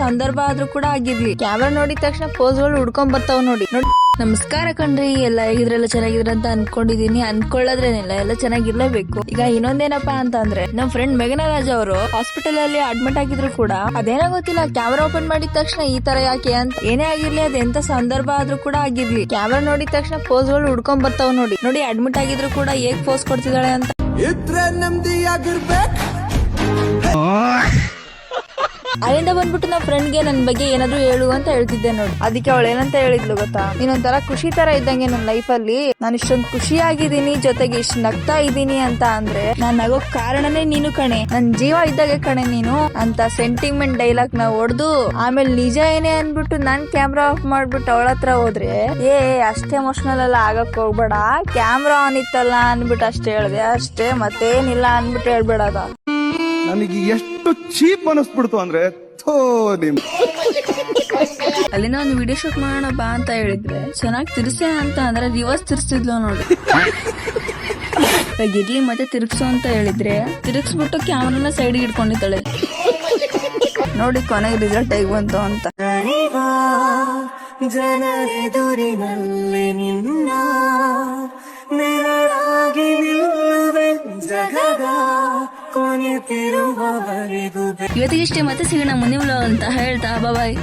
ಸಂದರ್ಭ ಆದ್ರೂ ಕೂಡ ಆಗಿರ್ಲಿ, ಕ್ಯಾಮ್ರಾ ನೋಡಿದ ತಕ್ಷಣ ಪೋಸ್ಗಳು ಹುಡ್ಕೊಂಡ್ ಬರ್ತಾವ್ ನೋಡಿ. ನಮಸ್ಕಾರ ಕಣ್ರಿ, ಎಲ್ಲ ಹೇಗಿದ್ರೆಲ್ಲ ಚೆನ್ನಾಗಿದ್ರ ಅಂತ ಅನ್ಕೊಂಡಿದೀನಿ. ಅನ್ಕೊಳ್ಳೋದ್ರೇನಿಲ್ಲ, ಎಲ್ಲ ಚೆನ್ನಾಗಿರ್ಲೇಬೇಕು. ಈಗ ಇನ್ನೊಂದೇನಪ್ಪಾ ಅಂತ ಅಂದ್ರೆ, ನಮ್ ಫ್ರೆಂಡ್ ಮೇಘನರಾಜ್ ಅವರು ಹಾಸ್ಪಿಟಲ್ ಅಲ್ಲಿ ಅಡ್ಮಿಟ್ ಆಗಿದ್ರು ಕೂಡ ಅದೇನೋ ಗೊತ್ತಿಲ್ಲ, ಕ್ಯಾಮ್ರಾ ಓಪನ್ ಮಾಡಿದ ತಕ್ಷಣ ಈ ತರ ಯಾಕೆ ಅಂತ. ಏನೇ ಆಗಿರ್ಲಿ, ಅದೆಂತ ಸಂದರ್ಭ ಆದ್ರೂ ಕೂಡ ಆಗಿರ್ಲಿ, ಕ್ಯಾಮ್ರಾ ನೋಡಿದ ತಕ್ಷಣ ಪೋಸ್ಗಳು ಹುಡ್ಕೊಂಡ್ ಬರ್ತಾವ್ ನೋಡಿ. ಅಡ್ಮಿಟ್ ಆಗಿದ್ರು ಕೂಡ ಹೇಗ್ ಪೋಸ್ ಕೊಡ್ತಿದ್ದಾಳೆ ಅಂತ. ಇದ್ರೆ ನೆಮ್ಮದಿಯಾಗಿರ್ಬೇಕು. ಅಲ್ಲಿಂದ ಬಂದ್ಬಿಟ್ಟು ನಾ ಫ್ರೆಂಡ್ಗೆ ನನ್ ಬಗ್ಗೆ ಏನಾದ್ರು ಹೇಳು ಅಂತ ಹೇಳ್ತಿದ್ದೆ ನೋಡಿ. ಅದಕ್ಕೆ ಅವಳು ಏನಂತ ಹೇಳಿದ್ಲು ಗೊತ್ತಾ, ನೀನೊಂಥರ ಖುಷಿ ತರ ಇದ್ದಂಗೆ ನನ್ನ ಲೈಫ್ ಅಲ್ಲಿ. ನಾನು ಇಷ್ಟೊಂದು ಖುಷಿಯಾಗಿದ್ದೀನಿ, ಜೊತೆಗೆ ಇಷ್ಟು ನಗ್ತಾ ಇದ್ದೀನಿ ಅಂತ ಅಂದ್ರೆ ನಾನ್ ನಗೋಕ್ ಕಾರಣನೇ ನೀನು ಕಣೆ, ನನ್ ಜೀವ ಇದ್ದಾಗೆ ಕಣೆ ನೀನು ಅಂತ ಸೆಂಟಿಮೆಂಟ್ ಡೈಲಾಗ್ ನ ಹೊಡೆದು, ಆಮೇಲೆ ನಿಜ ಏನೇ ಅನ್ಬಿಟ್ಟು ನಾನ್ ಕ್ಯಾಮ್ರಾ ಆಫ್ ಮಾಡ್ಬಿಟ್ಟು ಅವಳ ಹತ್ರ ಹೋದ್ರೆ, ಅಷ್ಟೇ ಎಮೋಷನಲ್ ಎಲ್ಲ ಆಗಕ್ ಹೋಗ್ಬೇಡ, ಕ್ಯಾಮ್ರಾ ಆನ್ ಇತ್ತಲ್ಲ ಅನ್ಬಿಟ್ಟು ಅಷ್ಟೇ ಹೇಳ್ದೆ ಅಷ್ಟೇ, ಮತ್ತೇನಿಲ್ಲ ಅನ್ಬಿಟ್ಟು ಹೇಳ್ಬೇಡದ. ನನಗೆ ಎಷ್ಟು ಚೀಪ್ ಅನಿಸ್ಬಿಡ್ತು ಅಂದ್ರೆ ಅಲ್ಲಿಂದ ಒಂದು ವಿಡಿಯೋ ಶೂಟ್ ಮಾಡೋಣ ಬಾ ಅಂತ ಹೇಳಿದ್ರೆ, ಚೆನ್ನಾಗಿ ತಿರ್ಸೆ ಅಂತ ಅಂದ್ರೆ ರಿವರ್ಸ್ ತಿರ್ಸಿದ್ಲು ನೋಡಿ. ಗಿರ್ಲಿ ಮತ್ತೆ ತಿರ್ಗ್ಸು ಅಂತ ಹೇಳಿದ್ರೆ ತಿರ್ಗ್ಸ್ಬಿಟ್ಟು ಕ್ಯಾಮ್ರಾನ ಸೈಡ್ ಇಟ್ಕೊಂಡಿದ್ದಾಳೆ ನೋಡಿ. ಕೊನೆಗೆ ರಿಸಲ್ಟ್ ಹೇಗ್ ಬಂತು ಅಂತ. ಜನರೆದುರಿನಲ್ಲಿ ನಿನ್ನ ನೆರಳಾಗಿ ನಿಲ್ಲುವೆ ಜಗದ ಕೊನೆತಿರುವವರೆಗೂ. ಇವತ್ತಿಗೆ ಇಷ್ಟೇ, ಮತ್ತೆ ಸಿಗೋಣ ಮುಂದಿನ ವ್ಲಾಗ್ ಅಂತ ಹೇಳ್ತಾ ಬಾಯ್.